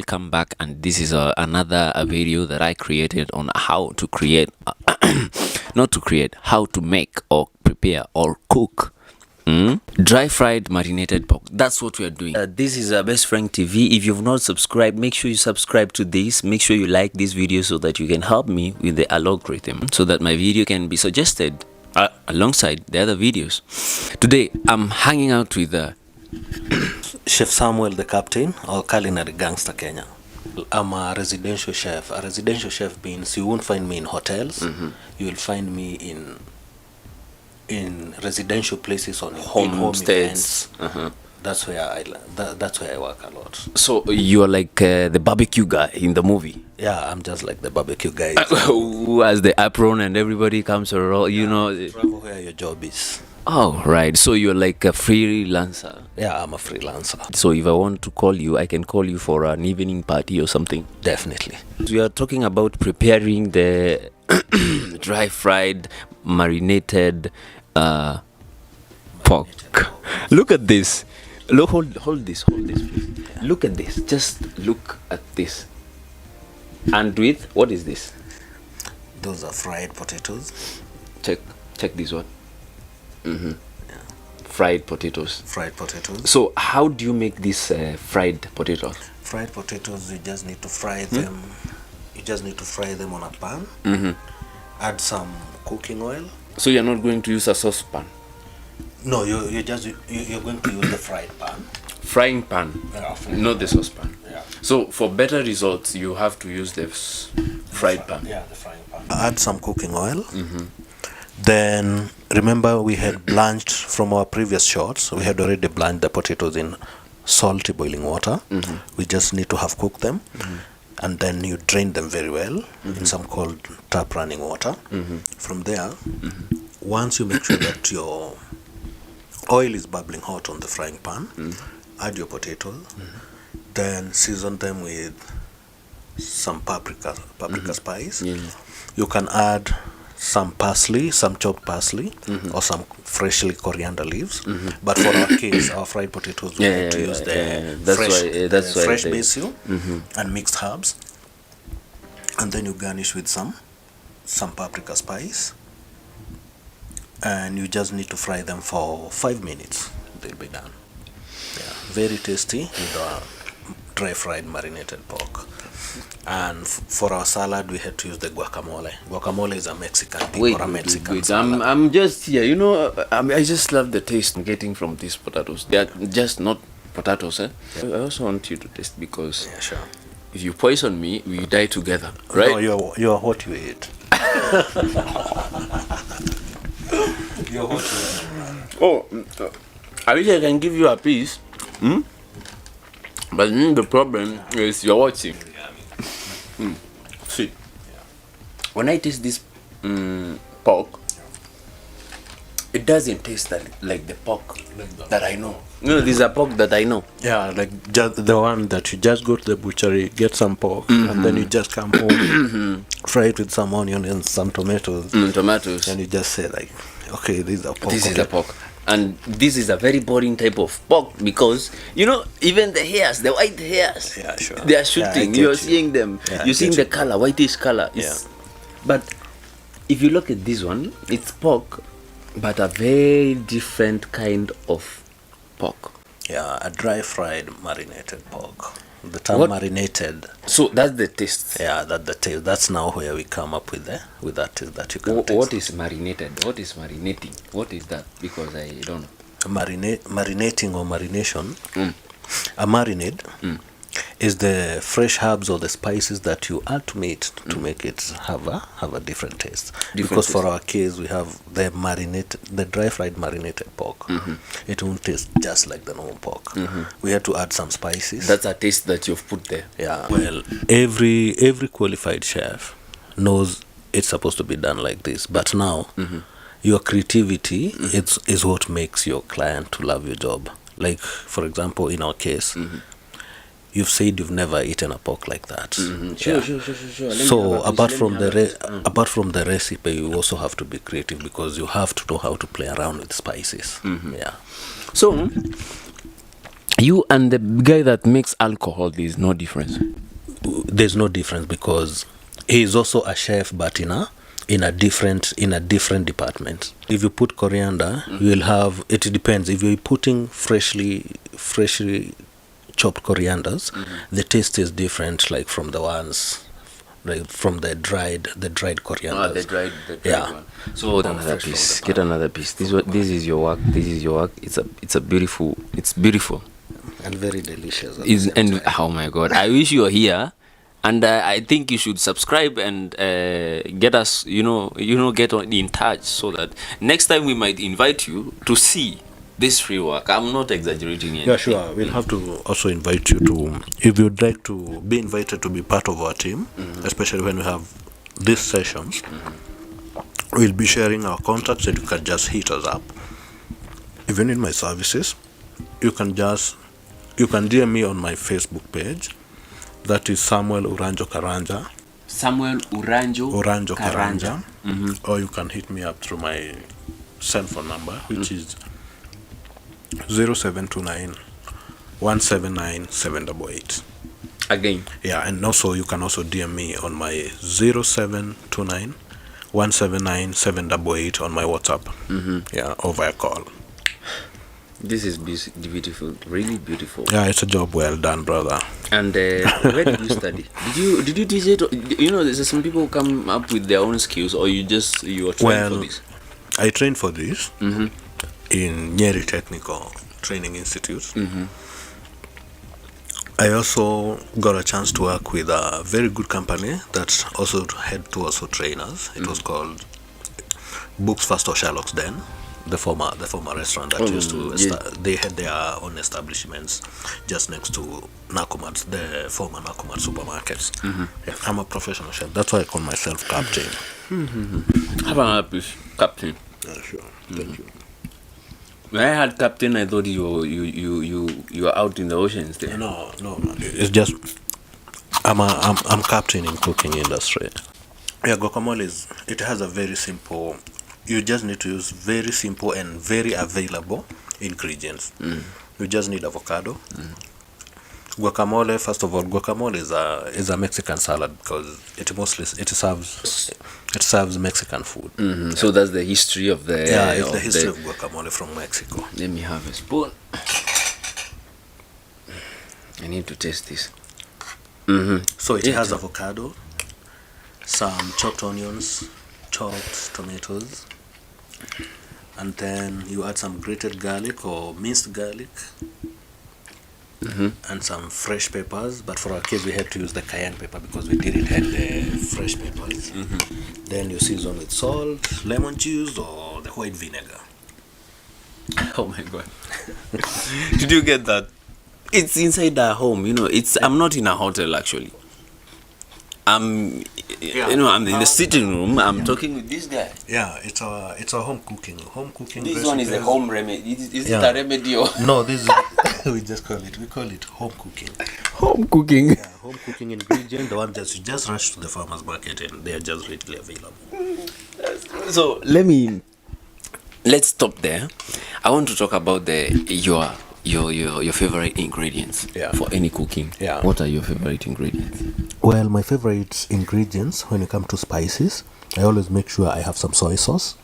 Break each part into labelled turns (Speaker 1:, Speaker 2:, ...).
Speaker 1: welcome back, and this is another video that I created on how to create not to create, how to make or prepare or cook dry fried marinated pork. That's what we are doing. This is Best Frank TV. If you've not subscribed, make sure you subscribe to this. Make sure you like this video so that you can help me with the algorithm, so that my video can be suggested alongside the other videos. Today I'm hanging out with
Speaker 2: Chef Samuel, the captain, or culinary gangster Kenya. I'm a residential chef. A residential chef means you won't find me in hotels. You will find me in residential places on home events. That's where I work a lot.
Speaker 1: So you are like the barbecue guy in the movie.
Speaker 2: Yeah, I'm just like the barbecue guy.
Speaker 1: Who has the apron and everybody comes around, you know.
Speaker 2: Travel where your job is.
Speaker 1: Oh, right. So you're like a freelancer.
Speaker 2: Yeah, I'm a freelancer.
Speaker 1: So if I want to call you, I can call you for an evening party or something.
Speaker 2: Definitely.
Speaker 1: We are talking about preparing the dry fried marinated pork. Look at this. Look, hold this, please. Yeah. Look at this. Just look at this. And with, what is this?
Speaker 2: Those are fried potatoes.
Speaker 1: Check this one. Yeah. Fried potatoes.
Speaker 2: Fried potatoes.
Speaker 1: So how do you make these fried potatoes?
Speaker 2: Fried potatoes, you just need to fry them. You just need to fry them on a pan. Add some cooking oil.
Speaker 1: So you're not going to use a saucepan?
Speaker 2: No, you're going to use the fried pan.
Speaker 1: Frying pan, not the saucepan.
Speaker 2: Yeah.
Speaker 1: So for better results, you have to use the fried pan.
Speaker 2: Yeah, the frying pan. Add some cooking oil. Then remember, we had blanched from our previous shots. We had already blanched the potatoes in salty boiling water. We just need to have cooked them, and then you drain them very well in some cold tap running water. From there, once you make sure that your oil is bubbling hot on the frying pan, add your potatoes, then season them with some paprika spice. You can add some parsley, some chopped parsley, or some freshly coriander leaves. But for our case, our fried potatoes, we like to use the fresh basil and mixed herbs. And then you garnish with some paprika spice. And you just need to fry them for 5 minutes. They'll be done. Yeah, very tasty with our dry fried marinated pork. And for our salad, we had to use the guacamole. Guacamole is a Mexican dip or a Mexican salad.
Speaker 1: I'm just here. You know, I just love the taste I'm getting from these potatoes. They are just not potatoes, eh? I also want you to taste, because
Speaker 2: sure.
Speaker 1: If you poison me, we die together, right?
Speaker 2: No, you're what you eat. You're what you eat.
Speaker 1: Oh, I wish I can give you a piece. But the problem is you're watching. See, when I taste this pork, it doesn't taste like the pork that I know. No, this is a pork that I know.
Speaker 2: Yeah, like just the one that you just go to the butchery, get some pork, and then you just come home, fry it with some onion and some tomatoes.
Speaker 1: Tomatoes.
Speaker 2: And you just say like, okay, this is a pork.
Speaker 1: This is a pork. And this is a very boring type of pork, because you know, even the hairs, the white hairs,
Speaker 2: sure,
Speaker 1: they are shooting. You're seeing them. You're seeing the color, whitish color. But if you look at this one, it's pork, but a very different kind of pork.
Speaker 2: Yeah, a dry fried marinated pork. The term marinated.
Speaker 1: So that's the taste.
Speaker 2: Yeah, that's the taste. That's now where we come up with that taste that you can taste.
Speaker 1: What is marinated? What is marinating? What is that? Because I don't know.
Speaker 2: Marinating or marination. A marinade is the fresh herbs or the spices that you add to meat to make it have a different taste. Because for our case, we have the dry fried marinated pork. It won't taste just like the normal pork. We had to add some spices.
Speaker 1: That's a taste that you've put there.
Speaker 2: Yeah. Well, every qualified chef knows it's supposed to be done like this. But now, your creativity is what makes your client to love your job. Like, for example, in our case, you've said you've never eaten a pork like that.
Speaker 1: Sure.
Speaker 2: So apart from the recipe, you also have to be creative, because you have to know how to play around with spices. Yeah.
Speaker 1: So You and the guy that makes alcohol, there's no difference.
Speaker 2: There's no difference because he is also a chef, but in a different department. If you put coriander, you will have. It depends. If you're putting freshly chopped corianders, the taste is different, like from the ones. Like from the dried corianders.
Speaker 1: The dried
Speaker 2: Yeah.
Speaker 1: one. So another piece. Get another piece. This is your work. This is your work. It's beautiful. It's beautiful.
Speaker 2: And very delicious. at the same
Speaker 1: And
Speaker 2: time.
Speaker 1: oh my god, I wish you were here. And I think you should subscribe and get us, get in touch so that next time we might invite you to see this free work. I'm not exaggerating anything.
Speaker 2: Yeah, sure. We'll have to also invite you to, if you'd like to be invited to be part of our team, especially when we have these sessions. We'll be sharing our contacts and you can just hit us up. If you need my services, you can DM me on my Facebook page. That is Samuel Uranjo Karanja.
Speaker 1: Samuel Uranjo
Speaker 2: Karanja. Or you can hit me up through my cell phone number, which is 0729 179 788.
Speaker 1: Again.
Speaker 2: Yeah, and also you can also DM me on my 0729 179 788 on my WhatsApp. Yeah, or via call.
Speaker 1: This is beautiful, really beautiful.
Speaker 2: Yeah, it's a job well done, brother.
Speaker 1: And where did you study? Did you teach it? There's some people come up with their own skills, or you are trained for this.
Speaker 2: I trained for this in Nyeri Technical Training Institute. I also got a chance to work with a very good company that also had to also train us. It was called Books First or Sherlock's Den. The former restaurant that used to they had their own establishments just next to Nakumat, the former Nakumat supermarkets. Yeah, I'm a professional chef. That's why I call myself captain.
Speaker 1: Have another piece, captain.
Speaker 2: Yeah, sure. Thank you.
Speaker 1: When I had captain, I thought you were out in the oceans there.
Speaker 2: No. It's just I'm captain in cooking industry. Yeah, guacamole it has a very simple. You just need to use very simple and very available ingredients. You just need avocado. Guacamole, first of all, guacamole is a Mexican salad because it serves Mexican food.
Speaker 1: So that's the history of the.
Speaker 2: Yeah, it's the history of guacamole from Mexico.
Speaker 1: Let me have a spoon. I need to taste this.
Speaker 2: So it has avocado, some chopped onions, chopped tomatoes, and then you add some grated garlic or minced garlic, and some fresh peppers. But for our case, we had to use the cayenne pepper because we didn't have the fresh peppers. Then you season with salt, lemon juice, or the white vinegar.
Speaker 1: Oh my god! Did you get that? It's inside our home. I'm not in a hotel actually. I'm in the sitting room. I'm talking with this guy.
Speaker 2: Yeah, it's a home cooking.
Speaker 1: This one is a home remedy. Is it a remedy or?
Speaker 2: No, this is we call it home cooking.
Speaker 1: Home cooking.
Speaker 2: Yeah, home cooking ingredient. The one that you just rush to the farmer's market and they are just readily available.
Speaker 1: So let's stop there. I want to talk about your favorite ingredients for any cooking.
Speaker 2: Yeah.
Speaker 1: What are your favorite ingredients?
Speaker 2: Well, my favorite ingredients when it comes to spices, I always make sure I have some soy sauce.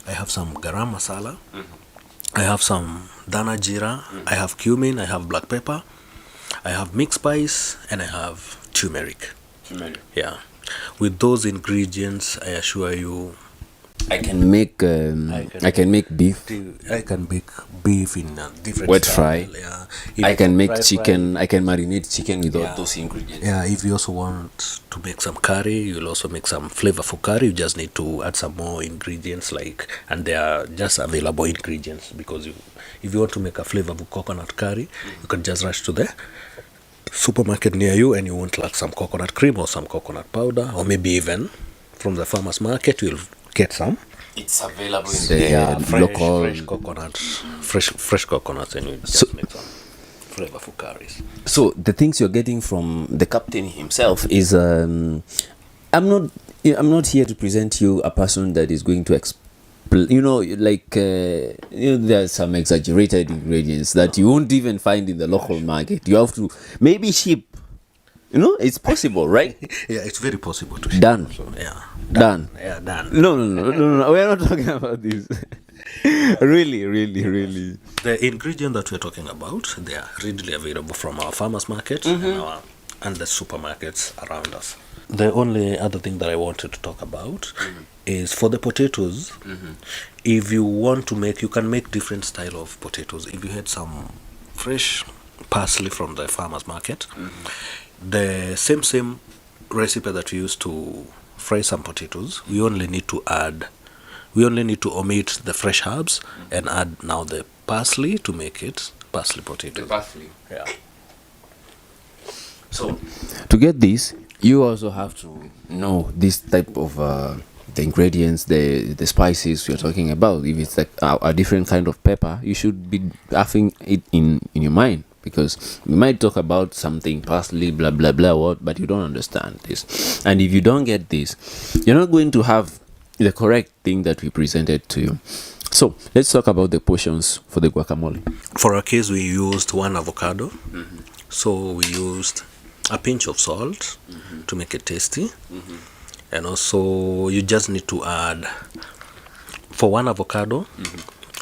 Speaker 2: I have some garam masala. I have some dana jira. I have cumin. I have black pepper. I have mixed spice, and I have turmeric. Yeah. With those ingredients, I assure you,
Speaker 1: I can make beef.
Speaker 2: I can make beef in different
Speaker 1: wet
Speaker 2: style,
Speaker 1: fry.
Speaker 2: Yeah.
Speaker 1: I can make chicken. I can marinate chicken with all those ingredients.
Speaker 2: Yeah, if you also want to make some curry, you'll also make some flavorful curry. You just need to add some more ingredients, and they are just available ingredients because if you want to make a flavorful coconut curry, you can just rush to the supermarket near you and you won't lack some coconut cream or some coconut powder, or maybe even from the farmer's market you'll get some.
Speaker 1: It's available in the local
Speaker 2: fresh coconuts, and you just make some flavorful curries.
Speaker 1: So the things you're getting from the captain himself is I'm not here to present you a person that is going to there's some exaggerated ingredients that you won't even find in the local market. You have to maybe ship. It's possible, right?
Speaker 2: Yeah, it's very possible to ship.
Speaker 1: Done.
Speaker 2: Also. Yeah.
Speaker 1: Done.
Speaker 2: Yeah, done.
Speaker 1: No. We're not talking about this. Really.
Speaker 2: The ingredient that we're talking about, they are readily available from our farmers market and the supermarkets around us. The only other thing that I wanted to talk about is for the potatoes. If you want to make, you can make different style of potatoes. If you had some fresh parsley from the farmers market, the same recipe that we use to fry some potatoes, we only need to omit the fresh herbs and add now the parsley to make it parsley potato.
Speaker 1: The parsley.
Speaker 2: Yeah.
Speaker 1: So to get this, you also have to know this type of the ingredients, the spices you're talking about. If it's like a different kind of pepper, you should be having it in your mind, because we might talk about something parsley, blah blah blah, but you don't understand this. And if you don't get this, you're not going to have the correct thing that we presented to you. So let's talk about the portions for the guacamole.
Speaker 2: For our case, we used 1 avocado. So we used a pinch of salt to make it tasty. And also you just need to add, for 1 avocado,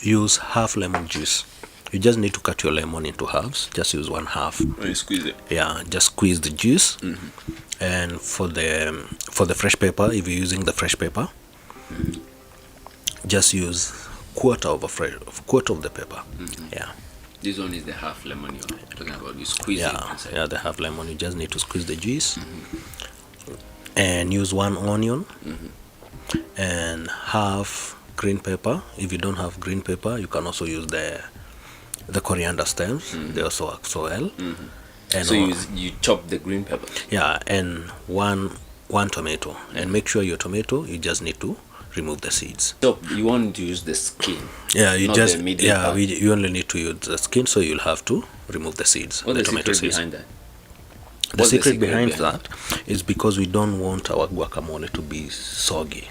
Speaker 2: use half lemon juice. You just need to cut your lemon into halves. Just use 1/2.
Speaker 1: And squeeze it.
Speaker 2: Yeah, just squeeze the juice. And for the fresh pepper, if you're using the fresh pepper, just use quarter of the pepper. Yeah.
Speaker 1: This one is the half lemon you're talking about. You squeeze it inside.
Speaker 2: Yeah, the half lemon. You just need to squeeze the juice. And use 1 onion and half green pepper. If you don't have green pepper, you can also use the coriander stems. They also work so well. And
Speaker 1: so you chop the green pepper.
Speaker 2: Yeah, and one tomato. And make sure your tomato, you just need to remove the seeds.
Speaker 1: So you want to use the skin.
Speaker 2: Yeah, you
Speaker 1: not
Speaker 2: just
Speaker 1: the middle part.
Speaker 2: you only need to use the skin, so you'll have to remove the seeds.
Speaker 1: What's the
Speaker 2: tomato
Speaker 1: secret
Speaker 2: seeds.
Speaker 1: behind that?
Speaker 2: The secret behind that is because we don't want our guacamole to be soggy.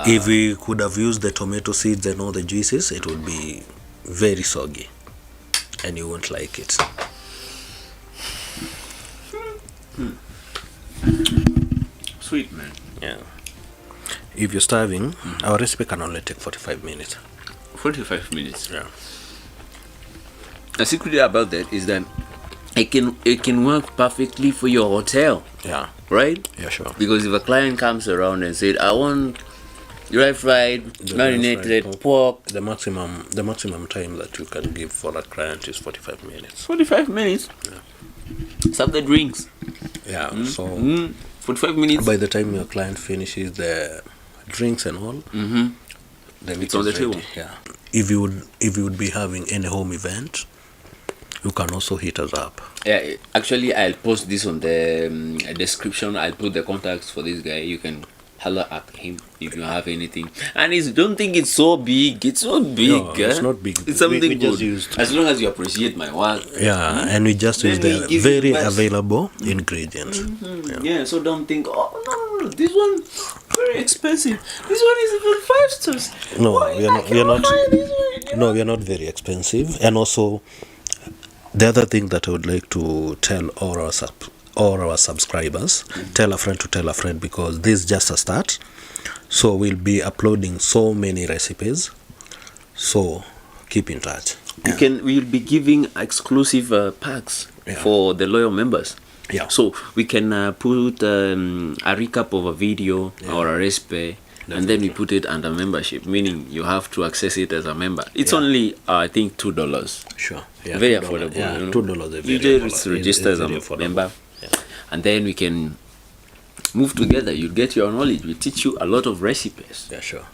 Speaker 2: If we could have used the tomato seeds and all the juices, it would be very soggy, and you won't like it.
Speaker 1: Sweet, man.
Speaker 2: Yeah. If you're starving, our recipe can only take 45 minutes.
Speaker 1: 45 minutes.
Speaker 2: Yeah.
Speaker 1: The secret about that is that it can work perfectly for your hotel.
Speaker 2: Yeah.
Speaker 1: Right?
Speaker 2: Yeah, sure.
Speaker 1: Because if a client comes around and said, I want dry fried, marinated pork.
Speaker 2: The maximum time that you can give for a client is 45 minutes.
Speaker 1: 45 minutes?
Speaker 2: Yeah.
Speaker 1: Serve the drinks.
Speaker 2: Yeah. So
Speaker 1: 45 minutes.
Speaker 2: by the time your client finishes the drinks and all, then
Speaker 1: it's on the table.
Speaker 2: Yeah. If you would be having any home event, you can also hit us up.
Speaker 1: Yeah, actually, I'll post this on the description. I'll put the contacts for this guy. You can holler at him if you have anything. And don't think it's so big. It's not big.
Speaker 2: No, it's not big.
Speaker 1: It's something
Speaker 2: we
Speaker 1: good.
Speaker 2: just used,
Speaker 1: as long as you appreciate my work.
Speaker 2: Yeah, and we just use the very available ingredients.
Speaker 1: Yeah, so don't think, oh no, this one very expensive. This one is even 5 stars.
Speaker 2: No, we are not very expensive. And also, the other thing that I would like to tell all our subscribers, tell a friend to tell a friend, because this is just a start. So we'll be uploading so many recipes. So keep in touch.
Speaker 1: We'll be giving exclusive packs for the loyal members.
Speaker 2: Yeah.
Speaker 1: So we can put a recap of a video or a recipe. Definitely. And then we put it under membership, meaning you have to access it as a member. It's only, I think, $2.
Speaker 2: Sure. Yeah,
Speaker 1: very
Speaker 2: $2.
Speaker 1: affordable.
Speaker 2: Yeah,
Speaker 1: you know?
Speaker 2: $2.
Speaker 1: You just register as a member, and then we can move together. You get your knowledge. We teach you a lot of recipes.
Speaker 2: Yeah, sure.